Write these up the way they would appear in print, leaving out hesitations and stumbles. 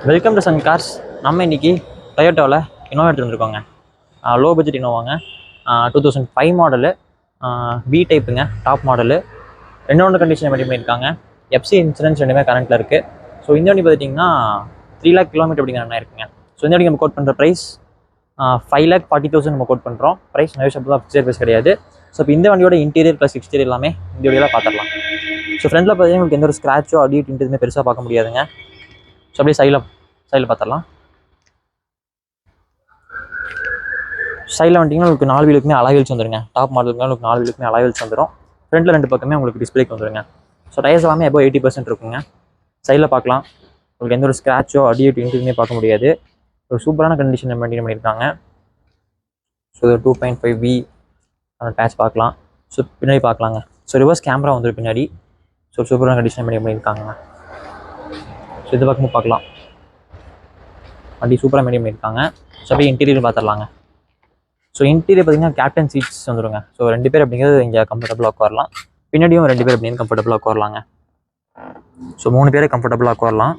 Welcome to Sun cars. நம்ம இன்றைக்கி டொயோட்டோவில் இனோவா எடுத்துகிட்டு வந்துருக்கோங்க. லோ பட்ஜெட் இனோவாங்க. 2005 மாடலு, பி டைப்புங்க, டாப் மாடலு. ரெண்டு கண்டிஷன் ரெடி பண்ணியிருக்காங்க. எஃப்சி இன்சூரன்ஸ் ரெண்டுமே கரண்ட்டில் இருக்குது. ஸோ இந்த வண்டி பார்த்திங்கன்னா 3 lakh கிலோமீட்டர் அப்படிங்கிற என்ன இருக்குங்க. ஸோ இந்த வண்டி நம்ம கோட் பண்ணுற ப்ரைஸ் 5,40,000 நம்ம கோட் பண்ணுறோம். ப்ரைஸ் நெகோஷியபிள் தான், ஃபிக்ஸட் ப்ரைஸ் கிடையாது. ஸோ இப்போ இந்த வண்டியோட இன்டீரியர் ப்ளஸ் எக்ஸ்டீரியர் எல்லாமே இந்த வண்டியில் பார்த்துடலாம். ஸோ ஃப்ரண்ட்டில் பார்த்தீங்கன்னா உங்களுக்கு எந்த ஒரு ஸ்க்ராச்சோ அடி எதுவுமே பெருசாக பார்க்க முடியாதுங்க. ஸோ அப்படியே சைடில் பார்த்துடலாம். சைடில் வந்துட்டிங்கன்னா உங்களுக்கு 4 வீலுக்குமே அலாய் வீல்ஸ் வந்துருங்க. டாப் மாடலுக்கு உங்களுக்கு 4 வீலுக்குமே அலாய் வீல்ஸ் வந்துடும். ஃப்ரண்ட்டில் 2 பக்கமே உங்களுக்கு டிஸ்பிளேக்கு வந்துருங்க. ஸோ டயர்ஸ் எல்லாமே எப்போ 80% இருக்குங்க. சைடில் பார்க்கலாம், உங்களுக்கு எந்த ஒரு ஸ்க்ராச்சோ அடி எதுவுமே பார்க்க முடியாது. ஒரு சூப்பரான கண்டிஷன் மெயின்டைன் பண்ணியிருக்காங்க. ஸோ 2.5V டேச் பார்க்கலாம். ஸோ பின்னாடி பார்க்கலாங்க. ஸோ ரிவர்ஸ் கேமரா வந்துடும் பின்னாடி. ஸோ சூப்பரான கண்டிஷன் மெயின்டைன் பண்ணியிருக்காங்க. ஸோ இது பக்கமும் பார்க்கலாம், வண்டி சூப்பராக மெயின்டைன் பண்ணியிருக்காங்க. ஸோ அப்படியே இன்டீரியர் பார்த்துடலாங்க. ஸோ இன்டீரியர் பார்த்தீங்கன்னா கேப்டன் சீட்ஸ் வந்துருங்க. ஸோ 2 பேர் அப்படிங்கிறது இங்கே கம்ஃபர்டபுளாக உட்காரலாம். பின்னாடியும் 2 பேர் அப்படின்னு கம்ஃபர்டபுளாக உட்காரலாங்க. ஸோ 3 பேர் கம்ஃபர்டபுளாக உட்காரலாம்.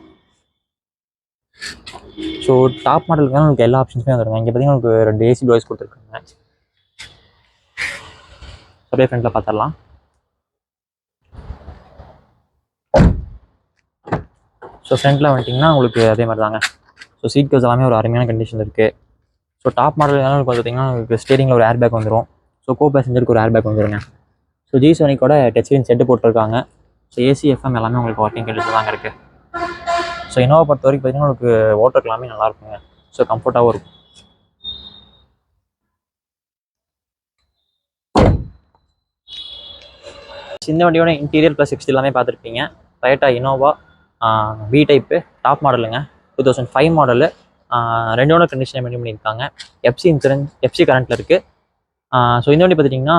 ஸோ டாப் மாடலுக்கு உங்களுக்கு எல்லா ஆப்ஷன்ஸுமே வந்துருங்க. இங்கே பார்த்தீங்கன்னா உங்களுக்கு 2 ஏசி டோர்ஸ் கொடுத்துருக்காங்க. அப்படியே ஃப்ரண்ட்டில் பார்த்துடலாம். ஸோ ஃப்ரண்ட்டில் வந்துட்டிங்கன்னா உங்களுக்கு அதே மாதிரி தாங்க. ஸோ சீட் கவர்ஸ் எல்லாமே ஒரு அருமையான கண்டிஷன் இருக்குது. ஸோ டாப் மாடல் பார்த்தீங்கன்னா உங்களுக்கு ஸ்டேரிங்கில் ஒரு ஏர் பேக் வந்துடும். ஸோ கோ பேசஞ்சருக்கு ஒரு ஏர் பேக் வந்துருங்க. ஸோ G-Sonic-ஓட டச் ஸ்க்ரீன் செட்டு போட்டிருக்காங்க. ஸோ ஏசி எஃப்எம் எல்லாமே உங்களுக்கு ஒர்க்கிங் கண்டிஷன் தாங்க இருக்குது. ஸோ இனோவா பொறுத்த வரைக்கும் பார்த்தீங்கன்னா உங்களுக்கு ஓட்டருக்கு எல்லாமே நல்லாயிருக்குங்க. ஸோ கம்ஃபர்ட்டாகவும் இருக்கும். இந்த வண்டியோட இன்டீரியர் ப்ளஸ் எக்ஸ்டி எல்லாமே பார்த்துருப்பீங்க. Toyota Innova B type, top மாடலுங்க, 2005 மாடலு. 2 கண்டிஷன் மெயின்டைன் பண்ணியிருக்காங்க. எஃப்சி இன்சூரன்ஸ், எஃப்சி கரண்ட்டில் இருக்குது. ஸோ இந்த வண்டி பார்த்துட்டிங்கன்னா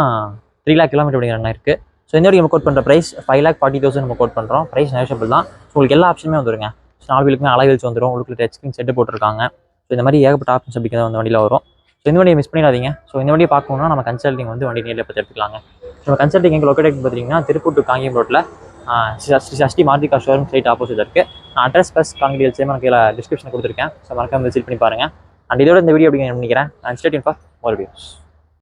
3 lakh கிலோமீட்டர் அப்படிங்கிற என்ன இருக்குது. ஸோ இந்த வண்டி நம்ம கோட் பண்ணுற ப்ரைஸ் 5,40,000 நம்ம கோட் பண்ணுறோம். ப்ரைஸ் நெகோஷியபிள் தான். ஸோ உங்களுக்கு எல்லா ஆப்ஷனுமே வந்துருங்க. ஸோ 4 வீலுக்குமே அலாய் வீல்ஸ் வந்துடும். உங்களுக்கு டச் ஸ்க்ரீன் செட்டு போட்டிருக்காங்க. ஸோ இந்த மாதிரி ஏகப்பட்ட ஆப்ஷன்ஸ் அப்படிங்கிறது அந்த வண்டியில் வரும். ஸோ இந்த வண்டியை மிஸ் பண்ணிடாதீங்க. ஸோ இந்த வண்டியை பார்க்கணுன்னா நம்ம கன்சல்ட்டிங் வந்து வண்டி நேரில் பார்த்து எடுத்துக்கலாங்க. நம்ம கன்சல்ட்டிங் எங்கே லொக்கேட் பார்த்தீங்கன்னா திருப்பூர் டு காங்கேயம் ரோட்டில் Sri Maruti car showroom side opposite இருக்குது. நான் அட்ரஸ் ப்ளஸ் கான்டாக்ட் டீடைல்ஸ் நான் கீழே டிஸ்கிரிப்ஷனில் கொடுத்துருக்கேன். ஸோ மறக்காம விசிட் பண்ணி பாருங்கள். அண்ட் இதோட இந்த வீடியோ அப்படிங்க நினைக்கிறேன். நான் stay tune for more videos.